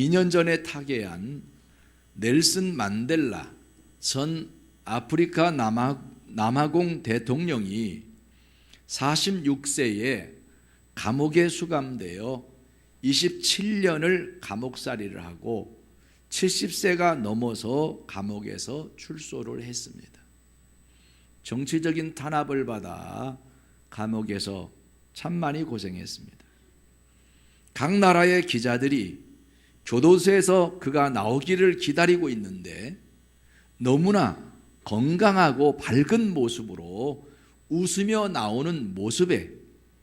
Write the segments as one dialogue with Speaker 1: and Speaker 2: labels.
Speaker 1: 2년 전에 타계한 넬슨 만델라 전 아프리카 남아공 대통령이 46세에 감옥에 수감되어 27년을 감옥살이를 하고 70세가 넘어서 감옥에서 출소를 했습니다. 정치적인 탄압을 받아 감옥에서 참 많이 고생했습니다. 각 나라의 기자들이 교도소에서 그가 나오기를 기다리고 있는데 너무나 건강하고 밝은 모습으로 웃으며 나오는 모습에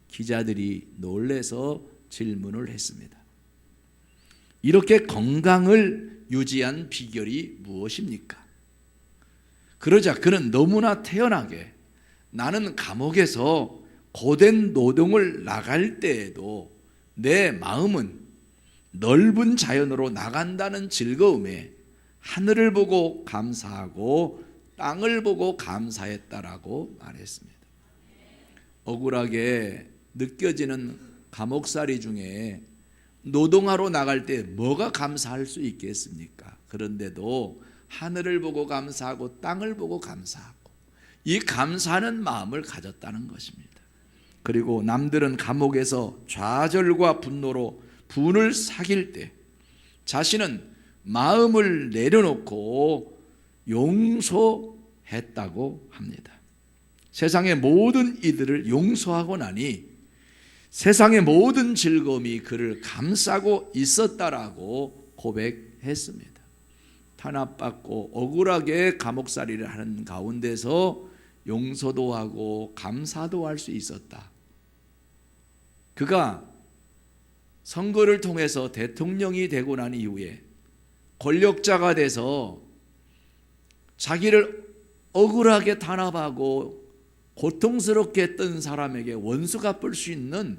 Speaker 1: 기자들이 놀라서 질문을 했습니다. 이렇게 건강을 유지한 비결이 무엇입니까? 그러자 그는 너무나 태연하게 나는 감옥에서 고된 노동을 나갈 때에도 내 마음은 넓은 자연으로 나간다는 즐거움에 하늘을 보고 감사하고 땅을 보고 감사했다라고 말했습니다. 억울하게 느껴지는 감옥살이 중에 노동하러 나갈 때 뭐가 감사할 수 있겠습니까? 그런데도 하늘을 보고 감사하고 땅을 보고 감사하고 이 감사하는 마음을 가졌다는 것입니다. 그리고 남들은 감옥에서 좌절과 분노로 분을 삭일 때 자신은 마음을 내려놓고 용서했다고 합니다. 세상의 모든 이들을 용서하고 나니 세상의 모든 즐거움이 그를 감싸고 있었다라고 고백했습니다. 탄압받고 억울하게 감옥살이를 하는 가운데서 용서도 하고 감사도 할 수 있었다. 그가 선거를 통해서 대통령이 되고 난 이후에 권력자가 돼서 자기를 억울하게 탄압하고 고통스럽게 했던 사람에게 원수 갚을 수 있는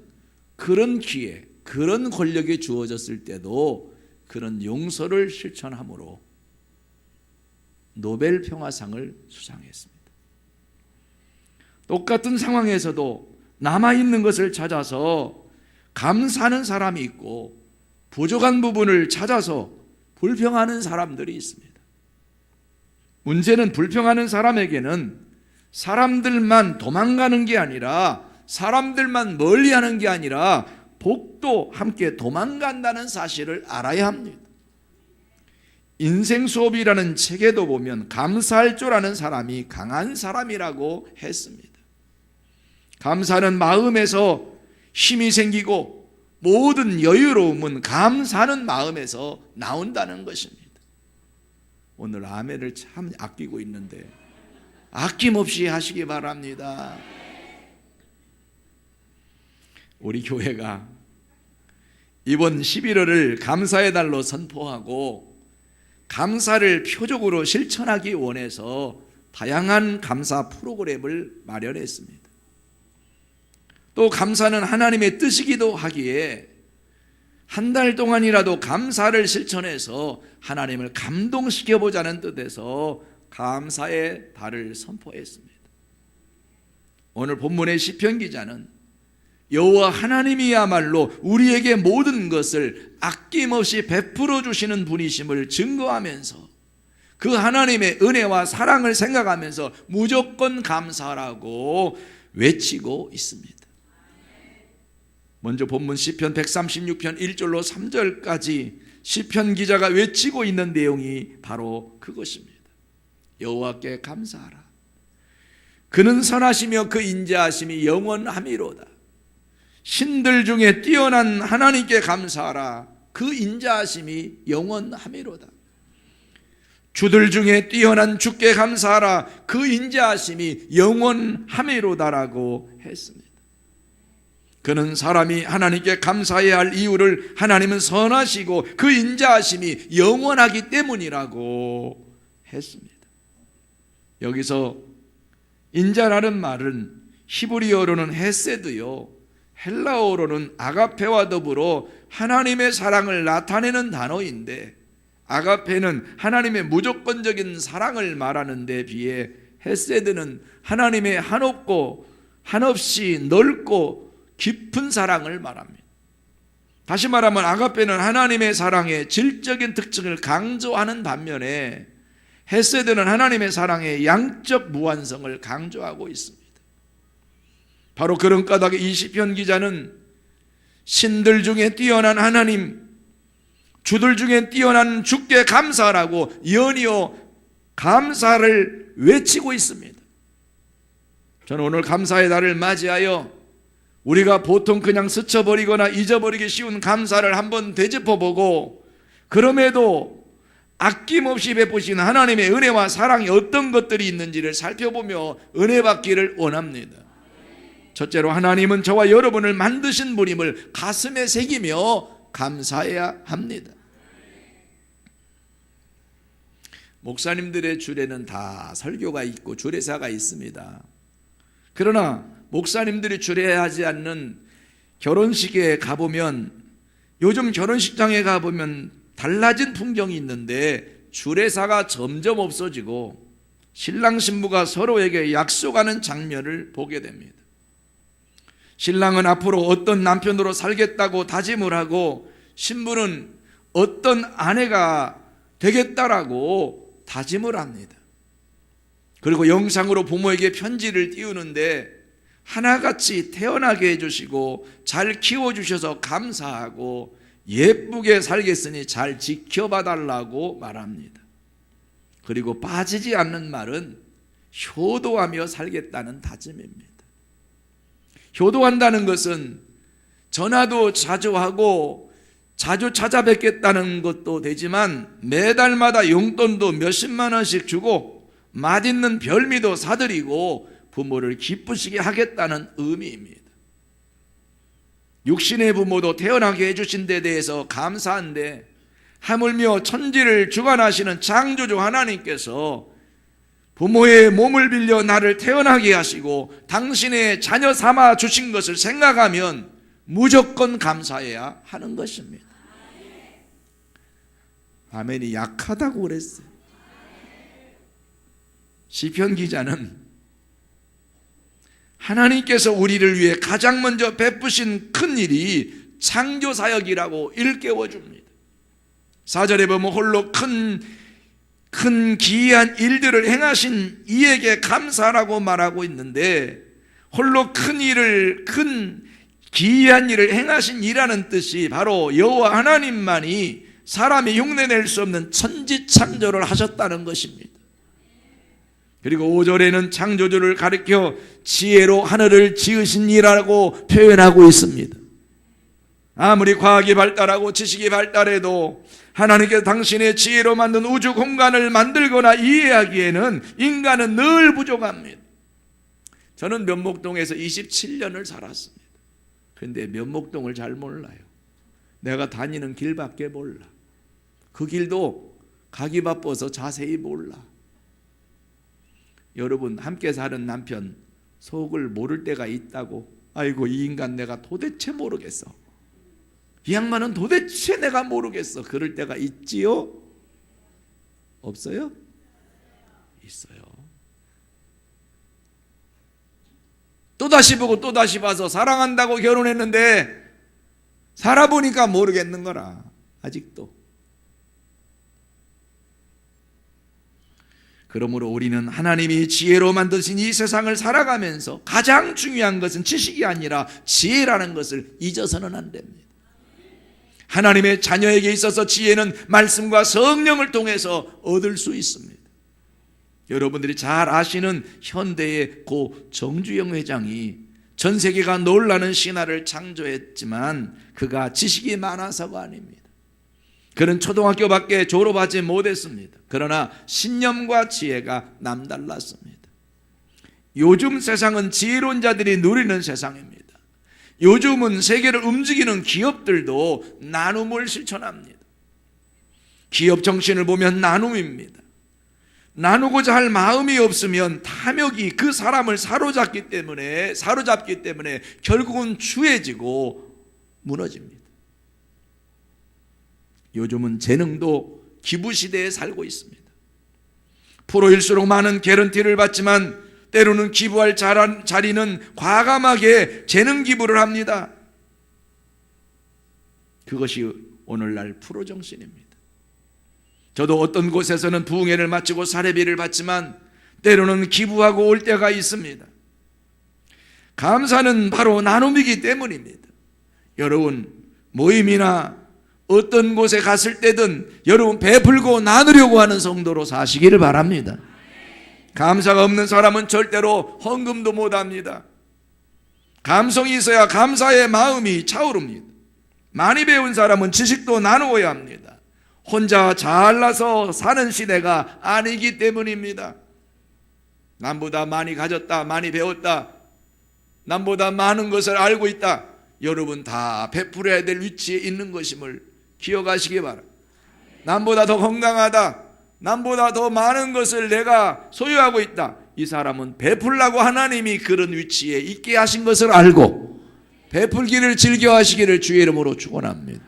Speaker 1: 그런 기회, 그런 권력이 주어졌을 때도 그런 용서를 실천함으로 노벨 평화상을 수상했습니다. 똑같은 상황에서도 남아있는 것을 찾아서 감사하는 사람이 있고 부족한 부분을 찾아서 불평하는 사람들이 있습니다. 문제는 불평하는 사람에게는 사람들만 도망가는 게 아니라 사람들만 멀리하는 게 아니라 복도 함께 도망간다는 사실을 알아야 합니다. 인생 수업이라는 책에도 보면 감사할 줄 아는 사람이 강한 사람이라고 했습니다. 감사하는 마음에서 힘이 생기고 모든 여유로움은 감사하는 마음에서 나온다는 것입니다. 오늘 아멘을 참 아끼고 있는데 아낌없이 하시기 바랍니다. 우리 교회가 이번 11월을 감사의 달로 선포하고 감사를 표적으로 실천하기 원해서 다양한 감사 프로그램을 마련했습니다. 또 감사는 하나님의 뜻이기도 하기에 한 달 동안이라도 감사를 실천해서 하나님을 감동시켜보자는 뜻에서 감사의 달을 선포했습니다. 오늘 본문의 시편 기자는 여호와 하나님이야말로 우리에게 모든 것을 아낌없이 베풀어 주시는 분이심을 증거하면서 그 하나님의 은혜와 사랑을 생각하면서 무조건 감사하라고 외치고 있습니다. 먼저 본문 시편 136편 1절로 3절까지 시편 기자가 외치고 있는 내용이 바로 그것입니다. 여호와께 감사하라. 그는 선하시며 그 인자하심이 영원함이로다. 신들 중에 뛰어난 하나님께 감사하라. 그 인자하심이 영원함이로다. 주들 중에 뛰어난 주께 감사하라. 그 인자하심이 영원함이로다라고 했습니다. 그는 사람이 하나님께 감사해야 할 이유를 하나님은 선하시고 그 인자하심이 영원하기 때문이라고 했습니다. 여기서 인자라는 말은 히브리어로는 헤세드요, 헬라어로는 아가페와 더불어 하나님의 사랑을 나타내는 단어인데, 아가페는 하나님의 무조건적인 사랑을 말하는 데 비해 헤세드는 하나님의 한없이 넓고 깊은 사랑을 말합니다. 다시 말하면 아가페는 하나님의 사랑의 질적인 특징을 강조하는 반면에 헤세드는 하나님의 사랑의 양적 무한성을 강조하고 있습니다. 바로 그런 까닭에 이 시편 기자는 신들 중에 뛰어난 하나님, 주들 중에 뛰어난 주께 감사하라고 연이어 감사를 외치고 있습니다. 저는 오늘 감사의 날을 맞이하여 우리가 보통 그냥 스쳐버리거나 잊어버리기 쉬운 감사를 한번 되짚어보고, 그럼에도 아낌없이 베푸신 하나님의 은혜와 사랑이 어떤 것들이 있는지를 살펴보며 은혜 받기를 원합니다. 첫째로 하나님은 저와 여러분을 만드신 분임을 가슴에 새기며 감사해야 합니다. 목사님들의 주례는 다 설교가 있고 주례사가 있습니다. 그러나 목사님들이 주례하지 않는 결혼식에 가보면, 요즘 결혼식장에 가보면 달라진 풍경이 있는데 주례사가 점점 없어지고 신랑 신부가 서로에게 약속하는 장면을 보게 됩니다. 신랑은 앞으로 어떤 남편으로 살겠다고 다짐을 하고, 신부는 어떤 아내가 되겠다라고 다짐을 합니다. 그리고 영상으로 부모에게 편지를 띄우는데 하나같이 태어나게 해주시고 잘 키워주셔서 감사하고 예쁘게 살겠으니 잘 지켜봐달라고 말합니다. 그리고 빠지지 않는 말은 효도하며 살겠다는 다짐입니다. 효도한다는 것은 전화도 자주 하고 자주 찾아뵙겠다는 것도 되지만 매달마다 용돈도 몇십만 원씩 주고 맛있는 별미도 사드리고 부모를 기쁘시게 하겠다는 의미입니다. 육신의 부모도 태어나게 해주신 데 대해서 감사한데, 하물며 천지를 주관하시는 창조주 하나님께서 부모의 몸을 빌려 나를 태어나게 하시고 당신의 자녀 삼아 주신 것을 생각하면 무조건 감사해야 하는 것입니다. 아멘이 약하다고 그랬어요. 시편 기자는 하나님께서 우리를 위해 가장 먼저 베푸신 큰 일이 창조사역이라고 일깨워 줍니다. 4절에 보면 홀로 큰 기이한 일들을 행하신 이에게 감사라고 말하고 있는데, 홀로 큰 기이한 일을 행하신 이라는 뜻이 바로 여호와 하나님만이 사람이 흉내낼 수 없는 천지창조를 하셨다는 것입니다. 그리고 5절에는 창조주를 가리켜 지혜로 하늘을 지으신 이라고 표현하고 있습니다. 아무리 과학이 발달하고 지식이 발달해도 하나님께서 당신의 지혜로 만든 우주 공간을 만들거나 이해하기에는 인간은 늘 부족합니다. 저는 면목동에서 27년을 살았습니다. 그런데 면목동을 잘 몰라요. 내가 다니는 길밖에 몰라. 그 길도 가기 바빠서 자세히 몰라. 여러분, 함께 사는 남편 속을 모를 때가 있다고? 아이고, 이 인간 내가 도대체 모르겠어. 이 양반은 도대체 내가 모르겠어. 그럴 때가 있지요? 없어요? 있어요. 또다시 보고 또다시 봐서 사랑한다고 결혼했는데 살아보니까 모르겠는 거라. 아직도. 그러므로 우리는 하나님이 지혜로 만드신 이 세상을 살아가면서 가장 중요한 것은 지식이 아니라 지혜라는 것을 잊어서는 안 됩니다. 하나님의 자녀에게 있어서 지혜는 말씀과 성령을 통해서 얻을 수 있습니다. 여러분들이 잘 아시는 현대의 고 정주영 회장이 전 세계가 놀라는 신화를 창조했지만 그가 지식이 많아서가 아닙니다. 그는 초등학교밖에 졸업하지 못했습니다. 그러나 신념과 지혜가 남달랐습니다. 요즘 세상은 지혜로운 자들이 누리는 세상입니다. 요즘은 세계를 움직이는 기업들도 나눔을 실천합니다. 기업 정신을 보면 나눔입니다. 나누고자 할 마음이 없으면 탐욕이 그 사람을 사로잡기 때문에 결국은 추해지고 무너집니다. 요즘은 재능도 기부 시대에 살고 있습니다. 프로일수록 많은 개런티를 받지만 때로는 기부할 자리는 과감하게 재능 기부를 합니다. 그것이 오늘날 프로정신입니다. 저도 어떤 곳에서는 부흥회를 마치고 사례비를 받지만 때로는 기부하고 올 때가 있습니다. 감사는 바로 나눔이기 때문입니다. 여러분, 모임이나 어떤 곳에 갔을 때든 여러분 베풀고 나누려고 하는 성도로 사시기를 바랍니다. 감사가 없는 사람은 절대로 헌금도 못합니다. 감성이 있어야 감사의 마음이 차오릅니다. 많이 배운 사람은 지식도 나누어야 합니다. 혼자 잘나서 사는 시대가 아니기 때문입니다. 남보다 많이 가졌다, 많이 배웠다, 남보다 많은 것을 알고 있다, 여러분 다 베풀어야 될 위치에 있는 것임을 기억하시기 바랍니다. 남보다 더 건강하다, 남보다 더 많은 것을 내가 소유하고 있다, 이 사람은 베풀라고 하나님이 그런 위치에 있게 하신 것을 알고 베풀기를 즐겨 하시기를 주의 이름으로 축원합니다.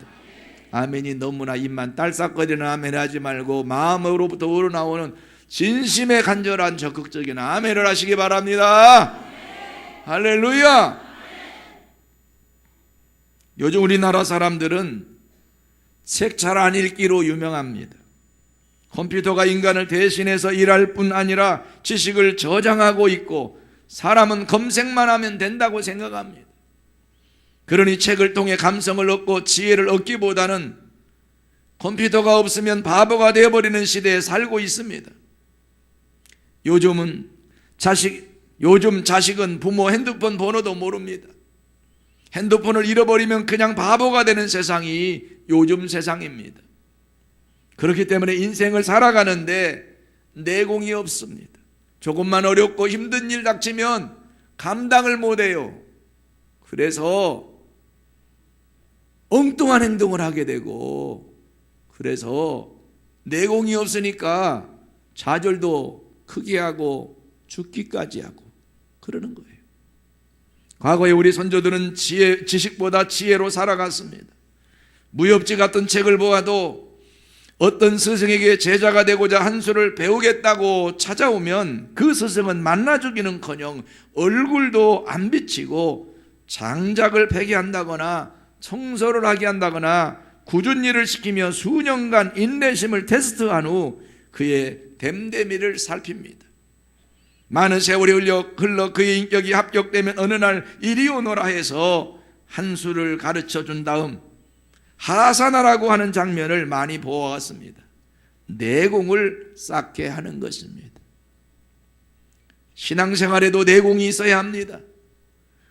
Speaker 1: 아멘이 너무나 입만 딸싹거리는 아멘 하지 말고 마음으로부터 우러나오는 진심의 간절한 적극적인 아멘을 하시기 바랍니다. 할렐루야. 요즘 우리나라 사람들은 책 잘 안 읽기로 유명합니다. 컴퓨터가 인간을 대신해서 일할 뿐 아니라 지식을 저장하고 있고 사람은 검색만 하면 된다고 생각합니다. 그러니 책을 통해 감성을 얻고 지혜를 얻기보다는 컴퓨터가 없으면 바보가 되어버리는 시대에 살고 있습니다. 요즘 자식은 부모 핸드폰 번호도 모릅니다. 핸드폰을 잃어버리면 그냥 바보가 되는 세상이 요즘 세상입니다. 그렇기 때문에 인생을 살아가는데 내공이 없습니다. 조금만 어렵고 힘든 일 닥치면 감당을 못해요. 그래서 엉뚱한 행동을 하게 되고, 그래서 내공이 없으니까 좌절도 크게 하고 죽기까지 하고 그러는 거예요. 과거에 우리 선조들은 지식보다 지혜로 살아갔습니다. 무협지 같은 책을 보아도 어떤 스승에게 제자가 되고자 한 수를 배우겠다고 찾아오면 그 스승은 만나주기는커녕 얼굴도 안 비치고 장작을 패게 한다거나 청소를 하게 한다거나 굳은 일을 시키며 수년간 인내심을 테스트한 후 그의 됨됨이를 살핍니다. 많은 세월이 흘러 그의 인격이 합격되면 어느 날 이리 오너라 해서 한 수를 가르쳐 준 다음 하사나라고 하는 장면을 많이 보아왔습니다. 내공을 쌓게 하는 것입니다. 신앙생활에도 내공이 있어야 합니다.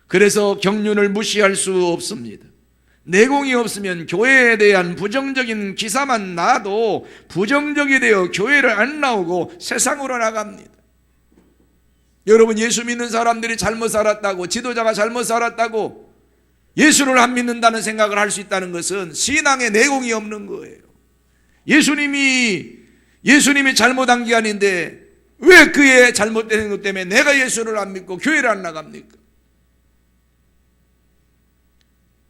Speaker 1: 그래서 경륜을 무시할 수 없습니다. 내공이 없으면 교회에 대한 부정적인 기사만 나도 부정적이 되어 교회를 안 나오고 세상으로 나갑니다. 여러분, 예수 믿는 사람들이 잘못 살았다고, 지도자가 잘못 살았다고 예수를 안 믿는다는 생각을 할 수 있다는 것은 신앙에 내공이 없는 거예요. 예수님이 잘못한 게 아닌데 왜 그의 잘못된 것 때문에 내가 예수를 안 믿고 교회를 안 나갑니까?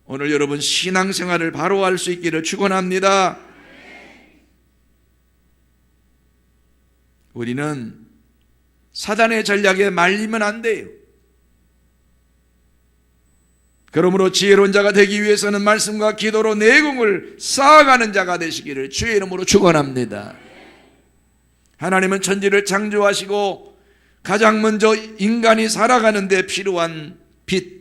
Speaker 1: 오늘 여러분 신앙생활을 바로 할 수 있기를 축원합니다. 우리는 사단의 전략에 말리면 안 돼요. 그러므로 지혜로운 자가 되기 위해서는 말씀과 기도로 내공을 쌓아가는 자가 되시기를 주의 이름으로 축원합니다. 하나님은 천지를 창조하시고 가장 먼저 인간이 살아가는 데 필요한 빛,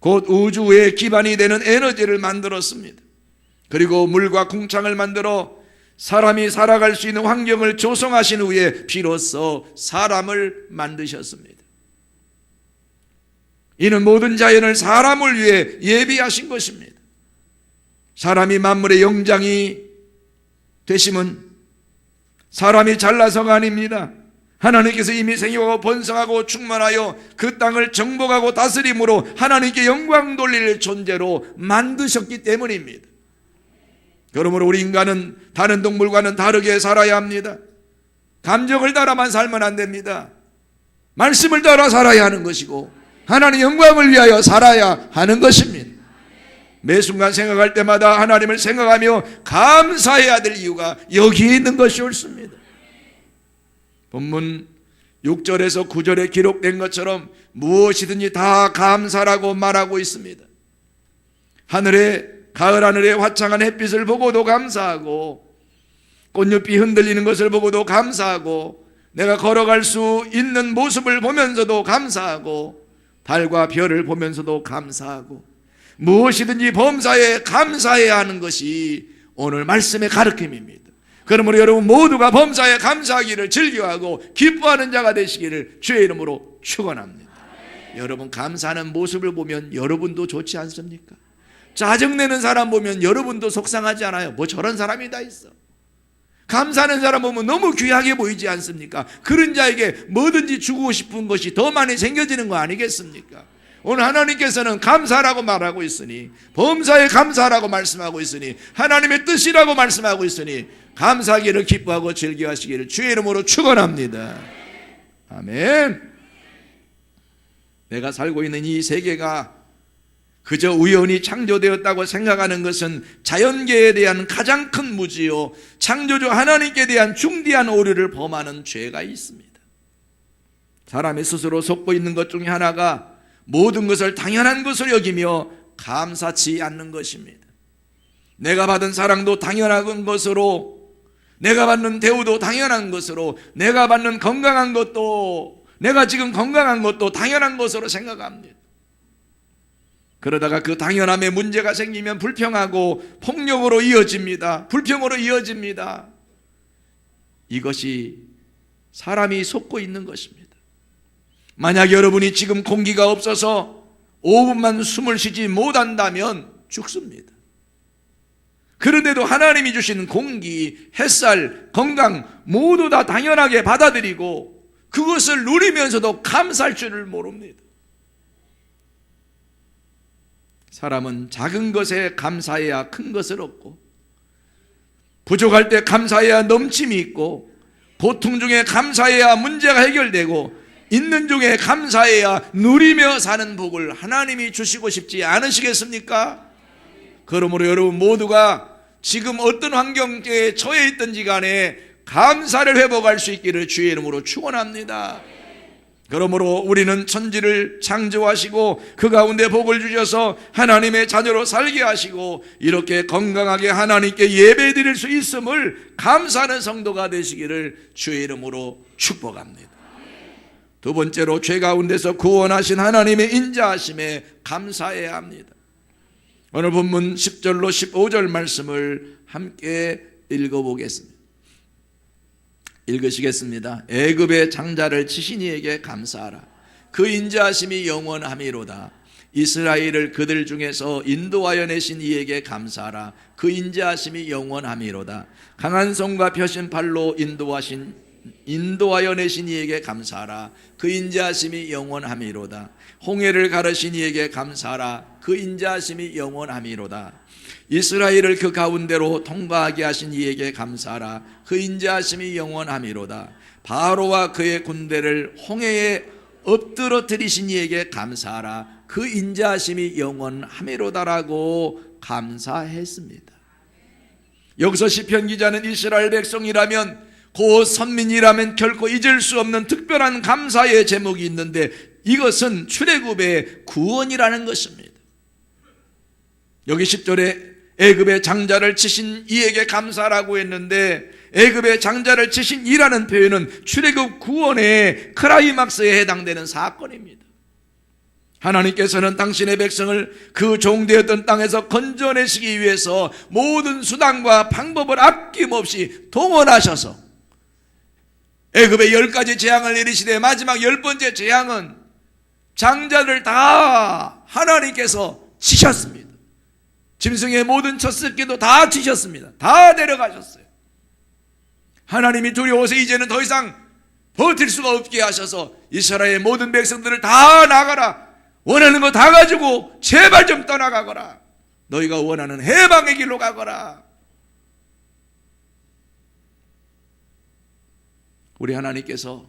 Speaker 1: 곧 우주의 기반이 되는 에너지를 만들었습니다. 그리고 물과 궁창을 만들어 사람이 살아갈 수 있는 환경을 조성하신 후에 비로소 사람을 만드셨습니다. 이는 모든 자연을 사람을 위해 예비하신 것입니다. 사람이 만물의 영장이 되심은 사람이 잘나서가 아닙니다. 하나님께서 이미 생육하고 번성하고 충만하여 그 땅을 정복하고 다스림으로 하나님께 영광 돌릴 존재로 만드셨기 때문입니다. 그러므로 우리 인간은 다른 동물과는 다르게 살아야 합니다. 감정을 따라만 살면 안 됩니다. 말씀을 따라 살아야 하는 것이고 하나님 영광을 위하여 살아야 하는 것입니다. 매 순간 생각할 때마다 하나님을 생각하며 감사해야 될 이유가 여기에 있는 것이 옳습니다. 본문 6절에서 9절에 기록된 것처럼 무엇이든지 다 감사라고 말하고 있습니다. 하늘에 가을 하늘의 화창한 햇빛을 보고도 감사하고, 꽃잎이 흔들리는 것을 보고도 감사하고, 내가 걸어갈 수 있는 모습을 보면서도 감사하고, 달과 별을 보면서도 감사하고, 무엇이든지 범사에 감사해야 하는 것이 오늘 말씀의 가르침입니다. 그러므로 여러분 모두가 범사에 감사하기를 즐겨하고 기뻐하는 자가 되시기를 주의 이름으로 축원합니다. 여러분 감사하는 모습을 보면 여러분도 좋지 않습니까? 짜증내는 사람 보면 여러분도 속상하지 않아요? 뭐 저런 사람이 다 있어. 감사하는 사람 보면 너무 귀하게 보이지 않습니까? 그런 자에게 뭐든지 주고 싶은 것이 더 많이 생겨지는 거 아니겠습니까? 오늘 하나님께서는 감사라고 말하고 있으니, 범사에 감사라고 말씀하고 있으니, 하나님의 뜻이라고 말씀하고 있으니 감사하기를 기뻐하고 즐겨하시기를 주의 이름으로 축원합니다. 아멘. 내가 살고 있는 이 세계가 그저 우연히 창조되었다고 생각하는 것은 자연계에 대한 가장 큰 무지요, 창조주 하나님께 대한 중대한 오류를 범하는 죄가 있습니다. 사람이 스스로 속고 있는 것 중에 하나가 모든 것을 당연한 것을 여기며 감사치 않는 것입니다. 내가 받은 사랑도 당연한 것으로, 내가 받는 대우도 당연한 것으로, 내가 받는 건강한 것도, 내가 지금 건강한 것도 당연한 것으로 생각합니다. 그러다가 그 당연함에 문제가 생기면 불평하고 폭력으로 이어집니다. 불평으로 이어집니다. 이것이 사람이 속고 있는 것입니다. 만약 여러분이 지금 공기가 없어서 5분만 숨을 쉬지 못한다면 죽습니다. 그런데도 하나님이 주신 공기, 햇살, 건강 모두 다 당연하게 받아들이고 그것을 누리면서도 감사할 줄을 모릅니다. 사람은 작은 것에 감사해야 큰 것을 얻고, 부족할 때 감사해야 넘침이 있고, 고통 중에 감사해야 문제가 해결되고, 있는 중에 감사해야 누리며 사는 복을 하나님이 주시고 싶지 않으시겠습니까? 그러므로 여러분 모두가 지금 어떤 환경에 처해 있든지 간에 감사를 회복할 수 있기를 주의 이름으로 축원합니다. 그러므로 우리는 천지를 창조하시고 그 가운데 복을 주셔서 하나님의 자녀로 살게 하시고 이렇게 건강하게 하나님께 예배드릴 수 있음을 감사하는 성도가 되시기를 주의 이름으로 축복합니다. 두 번째로 죄 가운데서 구원하신 하나님의 인자하심에 감사해야 합니다. 오늘 본문 10절로 15절 말씀을 함께 읽어보겠습니다. 읽으시겠습니다. 애굽의 장자를 치신 이에게 감사하라. 그 인자하심이 영원함이로다. 이스라엘을 그들 중에서 인도하여 내신 이에게 감사하라. 그 인자하심이 영원함이로다. 강한 손과 펴신 팔로 인도하여 내신 이에게 감사하라. 그 인자하심이 영원함이로다. 홍해를 가르신 이에게 감사하라. 그 인자하심이 영원함이로다. 이스라엘을 그 가운데로 통과하게 하신 이에게 감사하라. 그 인자하심이 영원함이로다. 바로와 그의 군대를 홍해에 엎드러뜨리신 이에게 감사하라. 그 인자하심이 영원함이로다라고 감사했습니다. 여기서 시편 기자는 이스라엘 백성이라면, 그 선민이라면 결코 잊을 수 없는 특별한 감사의 제목이 있는데 이것은 출애굽의 구원이라는 것입니다. 여기 10절에 애굽의 장자를 치신 이에게 감사라고 했는데, 애굽의 장자를 치신 이라는 표현은 출애굽 구원의 크라이막스에 해당되는 사건입니다. 하나님께서는 당신의 백성을 그 종되었던 땅에서 건져내시기 위해서 모든 수단과 방법을 아낌없이 동원하셔서 애굽의 10가지 재앙을 내리시되 마지막 10번째 재앙은 장자를 다 하나님께서 치셨습니다. 짐승의 모든 첫 새끼도 다 치셨습니다. 다 데려가셨어요. 하나님이 두려워서 이제는 더 이상 버틸 수가 없게 하셔서 이스라엘의 모든 백성들을 다 나가라. 원하는 거 다 가지고 제발 좀 떠나가거라. 너희가 원하는 해방의 길로 가거라. 우리 하나님께서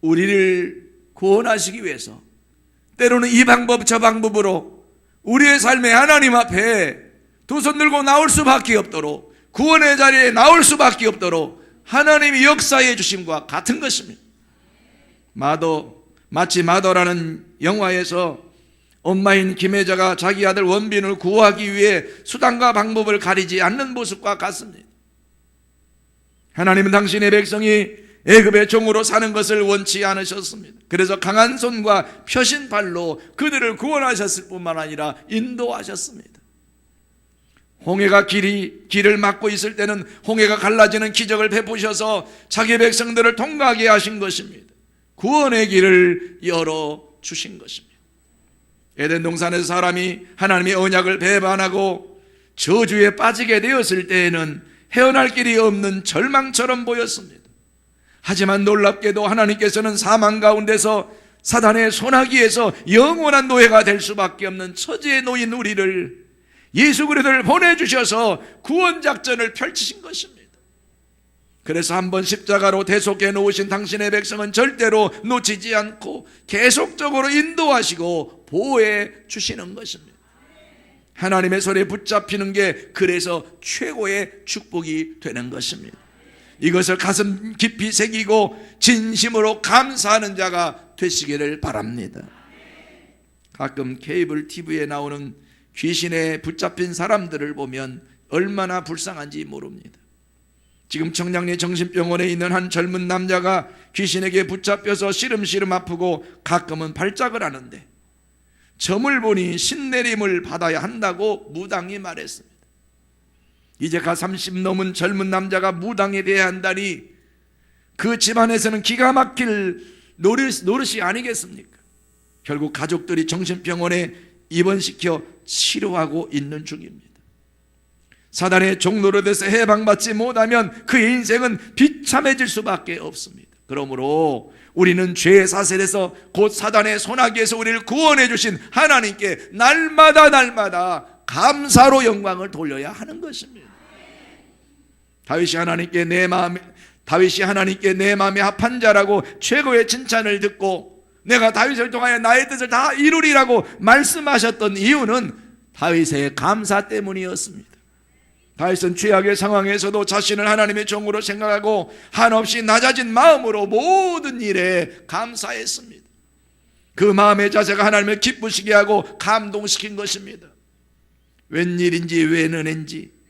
Speaker 1: 우리를 구원하시기 위해서 때로는 이 방법 저 방법으로 우리의 삶에 하나님 앞에 두 손 들고 나올 수밖에 없도록, 구원의 자리에 나올 수밖에 없도록 하나님이 역사해 주심과 같은 것입니다. 마치 마더라는 영화에서 엄마인 김혜자가 자기 아들 원빈을 구하기 위해 수단과 방법을 가리지 않는 모습과 같습니다. 하나님은 당신의 백성이 애굽의 종으로 사는 것을 원치 않으셨습니다. 그래서 강한 손과 펴신 발로 그들을 구원하셨을 뿐만 아니라 인도하셨습니다. 홍해가 길을 막고 있을 때는 홍해가 갈라지는 기적을 베푸셔서 자기 백성들을 통과하게 하신 것입니다. 구원의 길을 열어주신 것입니다. 에덴 동산에서 사람이 하나님의 언약을 배반하고 저주에 빠지게 되었을 때에는 헤어날 길이 없는 절망처럼 보였습니다. 하지만 놀랍게도 하나님께서는 사망 가운데서 사단의 손아귀에서 영원한 노예가 될 수밖에 없는 처지에 놓인 우리를 예수 그리스도를 보내주셔서 구원작전을 펼치신 것입니다. 그래서 한번 십자가로 대속해 놓으신 당신의 백성은 절대로 놓치지 않고 계속적으로 인도하시고 보호해 주시는 것입니다. 하나님의 손에 붙잡히는 게 그래서 최고의 축복이 되는 것입니다. 이것을 가슴 깊이 새기고 진심으로 감사하는 자가 되시기를 바랍니다. 가끔 케이블 TV에 나오는 귀신에 붙잡힌 사람들을 보면 얼마나 불쌍한지 모릅니다. 지금 청량리 정신병원에 있는 한 젊은 남자가 귀신에게 붙잡혀서 시름시름 아프고 가끔은 발작을 하는데 점을 보니 신내림을 받아야 한다고 무당이 말했습니다. 이제가 30 넘은 젊은 남자가 무당에 대해야 한다니 그 집안에서는 기가 막힐 노릇이 아니겠습니까? 결국 가족들이 정신병원에 입원시켜 치료하고 있는 중입니다. 사단의 종노릇에서 해방받지 못하면 그의 인생은 비참해질 수밖에 없습니다. 그러므로 우리는 죄의 사슬에서 곧 사단의 손아귀에서 우리를 구원해 주신 하나님께 날마다 감사로 영광을 돌려야 하는 것입니다. 다윗이 하나님께 내 마음에 합한 자라고 최고의 칭찬을 듣고 내가 다윗을 통하여 나의 뜻을 다 이루리라고 말씀하셨던 이유는 다윗의 감사 때문이었습니다. 다윗은 최악의 상황에서도 자신을 하나님의 종으로 생각하고 한없이 낮아진 마음으로 모든 일에 감사했습니다. 그 마음의 자세가 하나님을 기쁘시게 하고 감동시킨 것입니다. 웬일인지 웬 은혜인지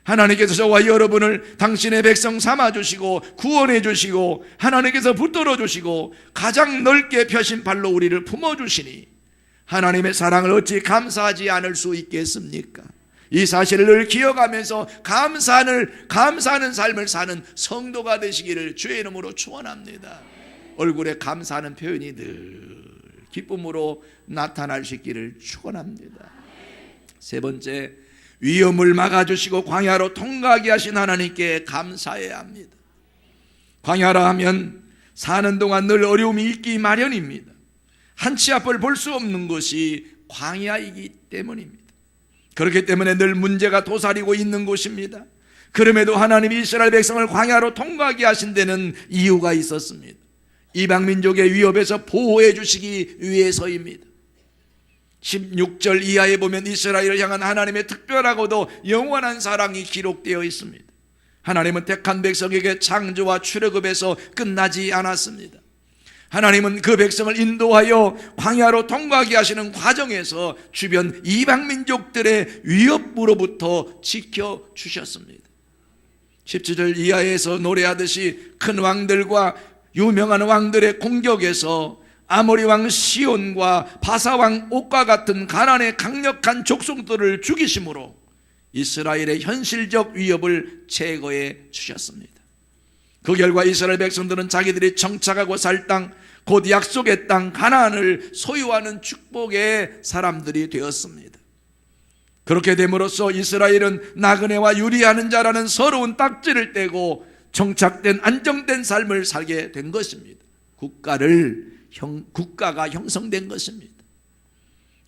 Speaker 1: 하나님께서 저와 여러분을 당신의 백성 삼아주시고 구원해주시고 하나님께서 붙들어주시고 가장 넓게 펴신 발로 우리를 품어주시니 하나님의 사랑을 어찌 감사하지 않을 수 있겠습니까? 이 사실을 늘 기억하면서 감사하는 삶을 사는 성도가 되시기를 주의 이름으로 축원합니다. 얼굴에 감사하는 표현이 늘 기쁨으로 나타날 수 있기를 축원합니다. 세 번째, 위험을 막아주시고 광야로 통과하게 하신 하나님께 감사해야 합니다. 광야라 하면 사는 동안 늘 어려움이 있기 마련입니다. 한치 앞을 볼 수 없는 것이 광야이기 때문입니다. 그렇기 때문에 늘 문제가 도사리고 있는 곳입니다. 그럼에도 하나님이 이스라엘 백성을 광야로 통과하게 하신 데는 이유가 있었습니다. 이방 민족의 위협에서 보호해 주시기 위해서입니다. 16절 이하에 보면 이스라엘을 향한 하나님의 특별하고도 영원한 사랑이 기록되어 있습니다. 하나님은 택한 백성에게 창조와 출애굽에서 끝나지 않았습니다. 하나님은 그 백성을 인도하여 광야로 통과하게 하시는 과정에서 주변 이방 민족들의 위협으로부터 지켜주셨습니다. 17절 이하에서 노래하듯이 큰 왕들과 유명한 왕들의 공격에서 아모리 왕 시온과 바사 왕 옥과 같은 가나안의 강력한 족속들을 죽이심으로 이스라엘의 현실적 위협을 제거해 주셨습니다. 그 결과 이스라엘 백성들은 자기들이 정착하고 살 땅, 곧 약속의 땅 가나안을 소유하는 축복의 사람들이 되었습니다. 그렇게 됨으로써 이스라엘은 나그네와 유리하는 자라는 서러운 딱지를 떼고 정착된 안정된 삶을 살게 된 것입니다. 국가가 형성된 것입니다.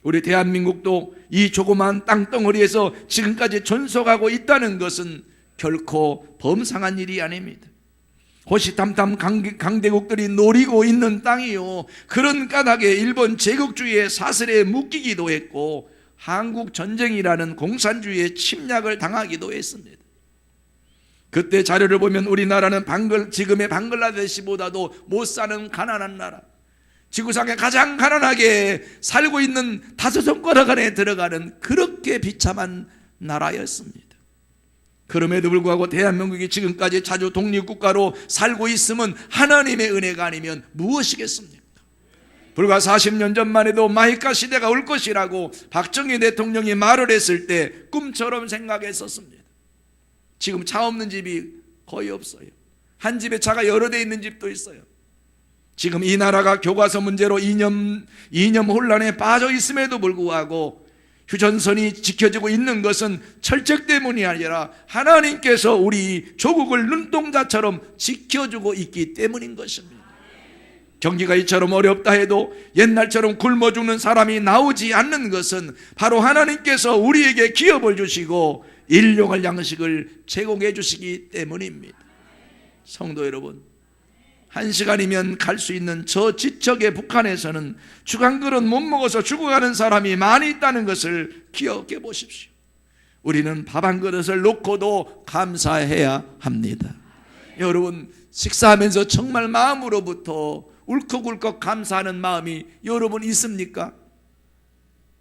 Speaker 1: 우리 대한민국도 이 조그마한 땅덩어리에서 지금까지 존속하고 있다는 것은 결코 범상한 일이 아닙니다. 호시탐탐 강대국들이 노리고 있는 땅이요, 그런 까닭에 일본 제국주의의 사슬에 묶이기도 했고 한국 전쟁이라는 공산주의의 침략을 당하기도 했습니다. 그때 자료를 보면 우리나라는 지금의 방글라데시보다도 못 사는 가난한 나라, 지구상에 가장 가난하게 살고 있는 5손가락 안에 들어가는 그렇게 비참한 나라였습니다. 그럼에도 불구하고 대한민국이 지금까지 자주 독립국가로 살고 있음은 하나님의 은혜가 아니면 무엇이겠습니까? 불과 40년 전만 해도 마이카 시대가 올 것이라고 박정희 대통령이 말을 했을 때 꿈처럼 생각했었습니다. 지금 차 없는 집이 거의 없어요. 한 집에 차가 여러 대 있는 집도 있어요. 지금 이 나라가 교과서 문제로 이념 혼란에 빠져 있음에도 불구하고 휴전선이 지켜지고 있는 것은 철책 때문이 아니라 하나님께서 우리 조국을 눈동자처럼 지켜주고 있기 때문인 것입니다. 경기가 이처럼 어렵다 해도 옛날처럼 굶어 죽는 사람이 나오지 않는 것은 바로 하나님께서 우리에게 기업을 주시고 일용할 양식을 제공해 주시기 때문입니다. 성도 여러분, 1시간이면 갈 수 있는 저 지척의 북한에서는 죽 한 그릇 못 먹어서 죽어가는 사람이 많이 있다는 것을 기억해 보십시오. 우리는 밥 한 그릇을 놓고도 감사해야 합니다. 여러분, 식사하면서 정말 마음으로부터 울컥울컥 감사하는 마음이 여러분 있습니까?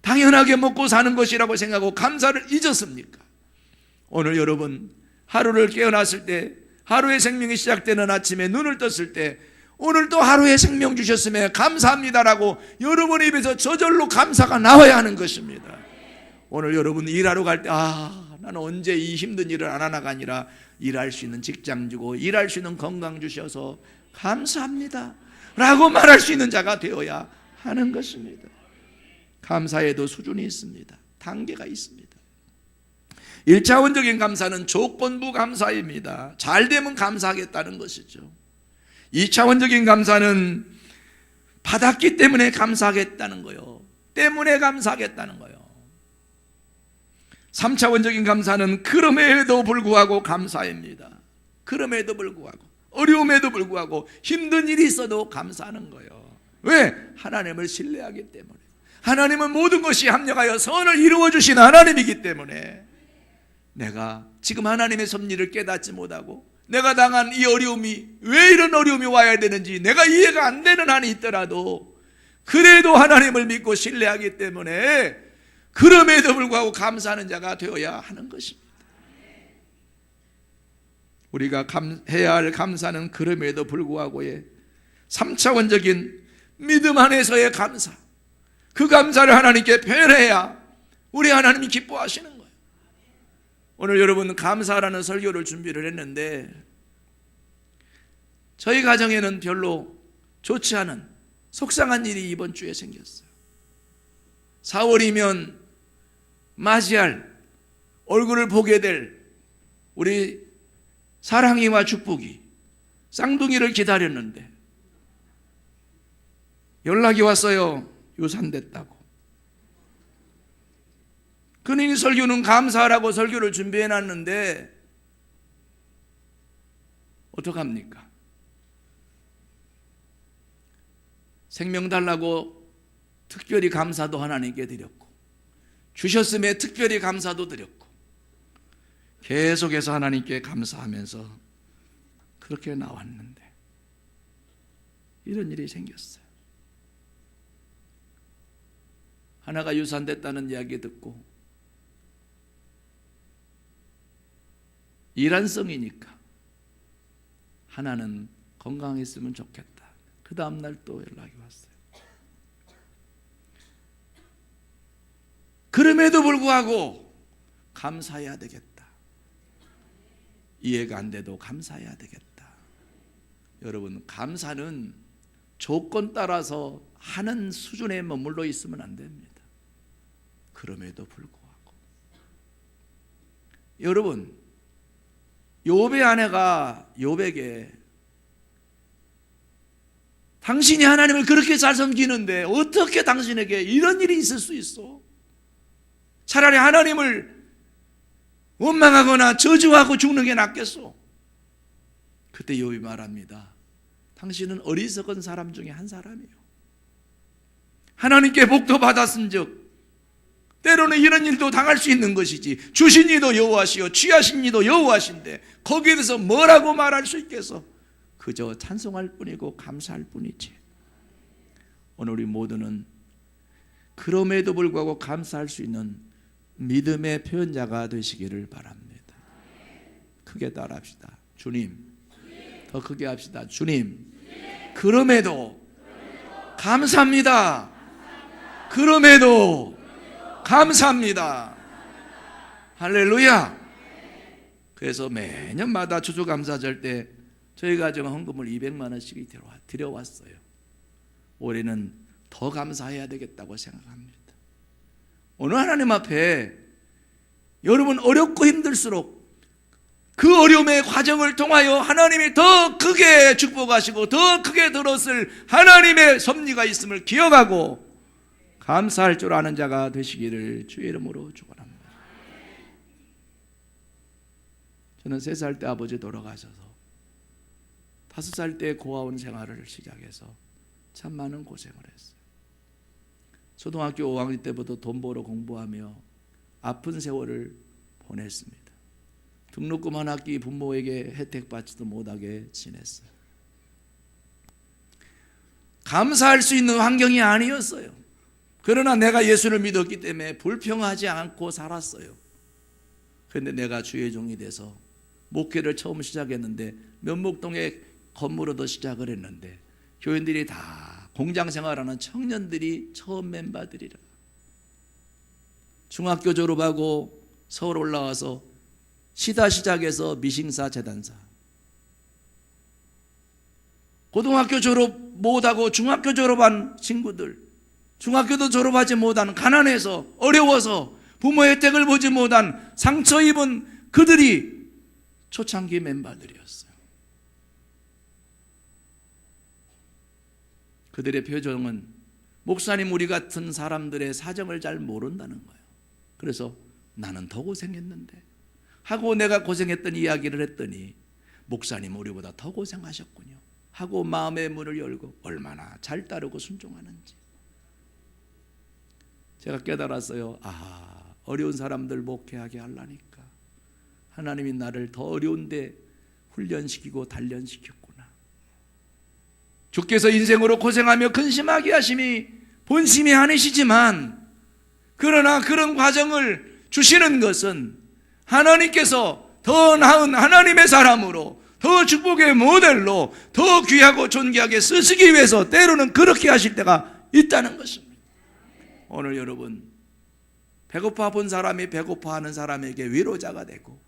Speaker 1: 당연하게 먹고 사는 것이라고 생각하고 감사를 잊었습니까? 오늘 여러분, 하루를 깨어났을 때, 하루의 생명이 시작되는 아침에 눈을 떴을 때 오늘 또 하루의 생명 주셨음에 감사합니다라고 여러분 입에서 저절로 감사가 나와야 하는 것입니다. 오늘 여러분 일하러 갈 때 나는 언제 이 힘든 일을 안 하나가 아니라 일할 수 있는 직장 주고 일할 수 있는 건강 주셔서 감사합니다 라고 말할 수 있는 자가 되어야 하는 것입니다. 감사에도 수준이 있습니다. 단계가 있습니다. 1차원적인 감사는 조건부 감사입니다. 잘 되면 감사하겠다는 것이죠. 2차원적인 감사는 받았기 때문에 감사하겠다는 거요. 때문에 감사하겠다는 거요. 3차원적인 감사는 그럼에도 불구하고 감사입니다. 그럼에도 불구하고 어려움에도 불구하고 힘든 일이 있어도 감사하는 거예요. 왜? 하나님을 신뢰하기 때문에. 하나님은 모든 것이 합력하여 선을 이루어 주신 하나님이기 때문에 내가 지금 하나님의 섭리를 깨닫지 못하고 내가 당한 이 어려움이 왜 이런 어려움이 와야 되는지 내가 이해가 안 되는 한이 있더라도 그래도 하나님을 믿고 신뢰하기 때문에 그럼에도 불구하고 감사하는 자가 되어야 하는 것입니다. 우리가 해야 할 감사는 그럼에도 불구하고의 3차원적인 믿음 안에서의 감사, 그 감사를 하나님께 표현해야 우리 하나님이 기뻐하시는 거예요. 오늘 여러분 감사라는 설교를 준비를 했는데 저희 가정에는 별로 좋지 않은 속상한 일이 이번 주에 생겼어요. 4월이면 맞이할 얼굴을 보게 될 우리 사랑이와 축복이 쌍둥이를 기다렸는데 연락이 왔어요. 유산됐다고. 그러니 설교는 감사하라고 설교를 준비해놨는데 어떡합니까? 생명 달라고 특별히 감사도 하나님께 드렸고 주셨음에 특별히 감사도 드렸고 계속해서 하나님께 감사하면서 그렇게 나왔는데 이런 일이 생겼어요. 하나가 유산됐다는 이야기 듣고 일환성이니까 하나는 건강했으면 좋겠다. 그 다음날 또 연락이 왔어요. 그럼에도 불구하고 감사해야 되겠다. 이해가 안 돼도 감사해야 되겠다. 여러분, 감사는 조건 따라서 하는 수준에 머물러 있으면 안 됩니다. 그럼에도 불구하고 여러분, 욥의 아내가 욥에게 당신이 하나님을 그렇게 잘 섬기는데 어떻게 당신에게 이런 일이 있을 수 있어? 차라리 하나님을 원망하거나 저주하고 죽는 게 낫겠소. 그때 욥이 말합니다. 당신은 어리석은 사람 중에 한 사람이에요. 하나님께 복도 받았은즉 때로는 이런 일도 당할 수 있는 것이지 주신 이도 여호와시요 취하신 이도 여호와신데 거기에 대해서 뭐라고 말할 수 있겠어? 그저 찬송할 뿐이고 감사할 뿐이지. 오늘 우리 모두는 그럼에도 불구하고 감사할 수 있는 믿음의 표현자가 되시기를 바랍니다. 크게 따라합시다. 주님. 더 크게 합시다. 주님. 그럼에도 감사합니다. 그럼에도 감사합니다. 할렐루야. 그래서 매년마다 추수감사절 때 저희 가정은 헌금을 200만 원씩 드려왔어요. 올해는 더 감사해야 되겠다고 생각합니다. 오늘 하나님 앞에 여러분 어렵고 힘들수록 그 어려움의 과정을 통하여 하나님이 더 크게 축복하시고 더 크게 들었을 하나님의 섭리가 있음을 기억하고 감사할 줄 아는 자가 되시기를 주의 이름으로 축원합니다. 저는 3살 때 아버지 돌아가셔서 5살 때 고아원 생활을 시작해서 참 많은 고생을 했어요. 초등학교 5학년 때부터 돈 벌어 공부하며 아픈 세월을 보냈습니다. 등록금 한 학기 부모에게 혜택받지도 못하게 지냈어요. 감사할 수 있는 환경이 아니었어요. 그러나 내가 예수를 믿었기 때문에 불평하지 않고 살았어요. 그런데 내가 주의 종이 돼서 목회를 처음 시작했는데 면목동에 건물로도 시작을 했는데 교인들이 다 공장 생활하는 청년들이 처음 멤버들이라. 중학교 졸업하고 서울 올라와서 시다 시작해서 미싱사 재단사, 고등학교 졸업 못하고 중학교 졸업한 친구들, 중학교도 졸업하지 못한 가난해서 어려워서 부모 혜택을 보지 못한 상처 입은 그들이 초창기 멤버들이었어요. 그들의 표정은 목사님 우리 같은 사람들의 사정을 잘 모른다는 거예요. 그래서 나는 더 고생했는데 하고 내가 고생했던 이야기를 했더니 목사님 우리보다 더 고생하셨군요 하고 마음의 문을 열고 얼마나 잘 따르고 순종하는지 제가 깨달았어요. 어려운 사람들 목회하게 하려니까 하나님이 나를 더 어려운데 훈련시키고 단련시켰구나. 주께서 인생으로 고생하며 근심하게 하심이 본심이 아니시지만 그러나 그런 과정을 주시는 것은 하나님께서 더 나은 하나님의 사람으로 더 축복의 모델로 더 귀하고 존귀하게 쓰시기 위해서 때로는 그렇게 하실 때가 있다는 것입니다. 오늘 여러분 배고파 본 사람이 배고파하는 사람에게 위로자가 되고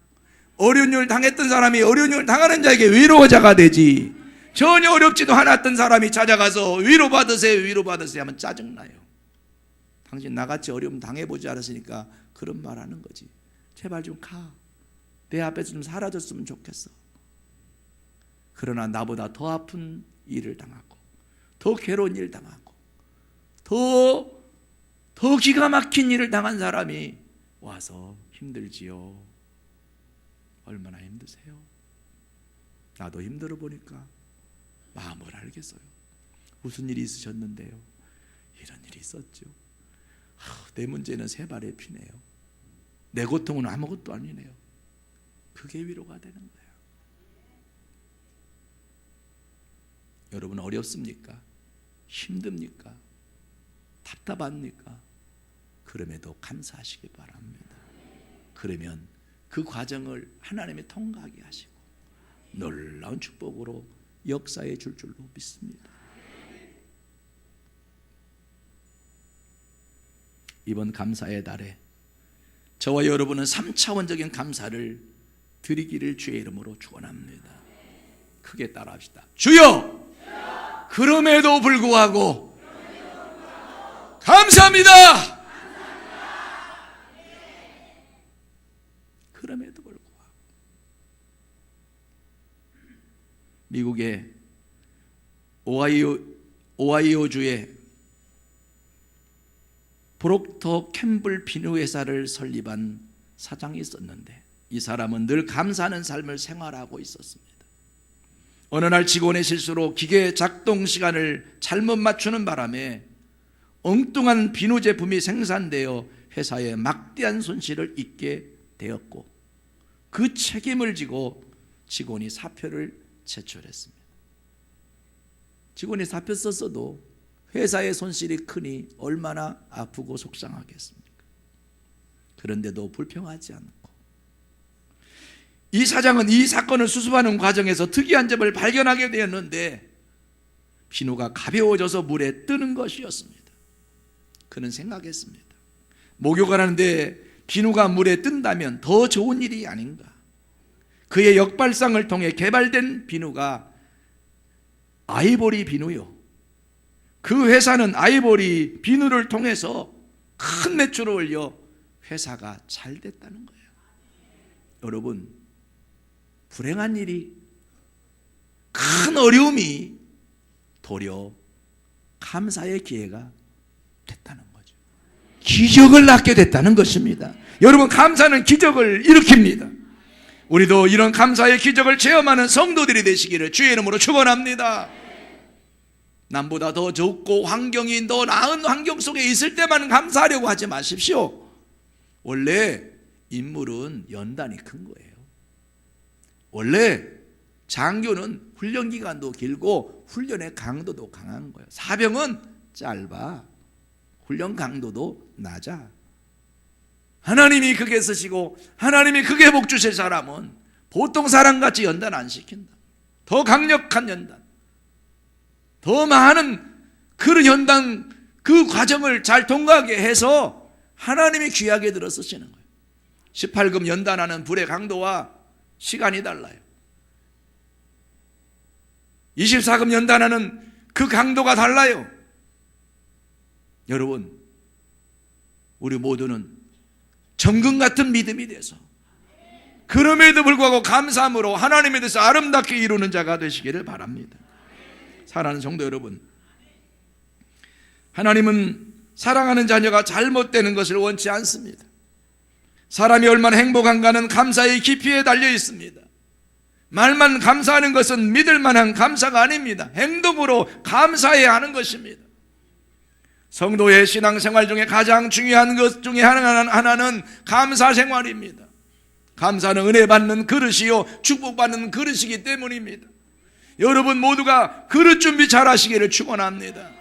Speaker 1: 어려운 일 당했던 사람이 어려운 일 당하는 자에게 위로자가 되지 전혀 어렵지도 않았던 사람이 찾아가서 위로받으세요 위로받으세요 하면 짜증나요. 당신 나같이 어려움 당해보지 않았으니까 그런 말 하는 거지. 제발 좀 가. 내 앞에서 좀 사라졌으면 좋겠어. 그러나 나보다 더 아픈 일을 당하고 더 괴로운 일을 당하고 더 기가 막힌 일을 당한 사람이 와서 힘들지요. 얼마나 힘드세요? 나도 힘들어 보니까 마음을 알겠어요. 무슨 일이 있으셨는데요? 이런 일이 있었죠. 내 문제는 세 발의 피네요. 내 고통은 아무것도 아니네요. 그게 위로가 되는 거예요. 여러분 어렵습니까? 힘듭니까? 답답합니까? 그럼에도 감사하시기 바랍니다. 그러면 그 과정을 하나님이 통과하게 하시고 놀라운 축복으로 역사해 줄 줄로 믿습니다. 이번 감사의 달에 저와 여러분은 3차원적인 감사를 드리기를 주의 이름으로 축원합니다. 크게 따라합시다. 주여! 그럼에도 불구하고 감사합니다. 그럼에도 불구하고 미국의 오하이오주의 브록터 캠블 비누 회사를 설립한 사장이 있었는데 이 사람은 늘 감사하는 삶을 생활하고 있었습니다. 어느 날 직원의 실수로 기계 작동 시간을 잘못 맞추는 바람에 엉뚱한 비누 제품이 생산되어 회사에 막대한 손실을 입게 되었고 그 책임을 지고 직원이 사표를 제출했습니다. 직원이 사표 썼어도 회사의 손실이 크니 얼마나 아프고 속상하겠습니까? 그런데도 불평하지 않고, 이 사장은 이 사건을 수습하는 과정에서 특이한 점을 발견하게 되었는데 비누가 가벼워져서 물에 뜨는 것이었습니다. 그는 생각했습니다. 목욕을 하는데 비누가 물에 뜬다면 더 좋은 일이 아닌가. 그의 역발상을 통해 개발된 비누가 아이보리 비누요, 그 회사는 아이보리 비누를 통해서 큰 매출을 올려 회사가 잘 됐다는 거예요. 여러분, 불행한 일이, 큰 어려움이 도리어 감사의 기회가 됐다는 거죠. 기적을 낳게 됐다는 것입니다. 여러분, 감사는 기적을 일으킵니다. 우리도 이런 감사의 기적을 체험하는 성도들이 되시기를 주의 이름으로 축원합니다. 남보다 더 좋고 환경이 더 나은 환경 속에 있을 때만 감사하려고 하지 마십시오. 원래 인물은 연단이 큰 거예요. 원래 장교는 훈련 기간도 길고 훈련의 강도도 강한 거예요. 사병은 짧아, 훈련 강도도 낮아. 하나님이 크게 쓰시고 하나님이 크게 복 주실 사람은 보통 사람같이 연단 안 시킨다. 더 강력한 연단, 더 많은 그 연단, 그 과정을 잘 통과하게 해서 하나님이 귀하게 들어 쓰시는 거예요. 18금 연단하는 불의 강도와 시간이 달라요. 24금 연단하는 그 강도가 달라요. 여러분, 우리 모두는 정금 같은 믿음이 돼서 그럼에도 불구하고 감사함으로 하나님에 대해서 아름답게 이루는 자가 되시기를 바랍니다. 사랑하는 성도 여러분, 하나님은 사랑하는 자녀가 잘못되는 것을 원치 않습니다. 사람이 얼마나 행복한가는 감사의 깊이에 달려 있습니다. 말만 감사하는 것은 믿을 만한 감사가 아닙니다. 행동으로 감사해야 하는 것입니다. 성도의 신앙생활 중에 가장 중요한 것 중에 하나는 감사 생활입니다. 감사는 은혜 받는 그릇이요 축복받는 그릇이기 때문입니다. 여러분 모두가 그릇 준비 잘 하시기를 축원합니다.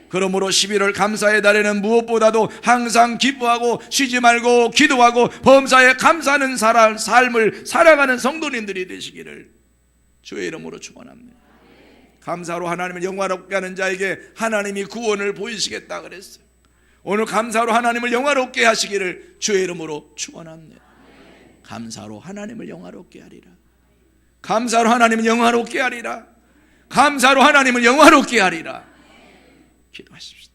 Speaker 1: 그러므로 11월 감사의 달에는 무엇보다도 항상 기뻐하고 쉬지 말고 기도하고 범사에 감사하는 삶을 살아가는 성도님들이 되시기를 주의 이름으로 축원합니다. 감사로 하나님을 영화롭게 하는 자에게 하나님이 구원을 보이시겠다 그랬어요. 오늘 감사로 하나님을 영화롭게 하시기를 주의 이름으로 축원합니다. 감사로 하나님을 영화롭게 하리라. 감사로 하나님을 영화롭게 하리라. 감사로 하나님을 영화롭게 하리라. 기도하십시오.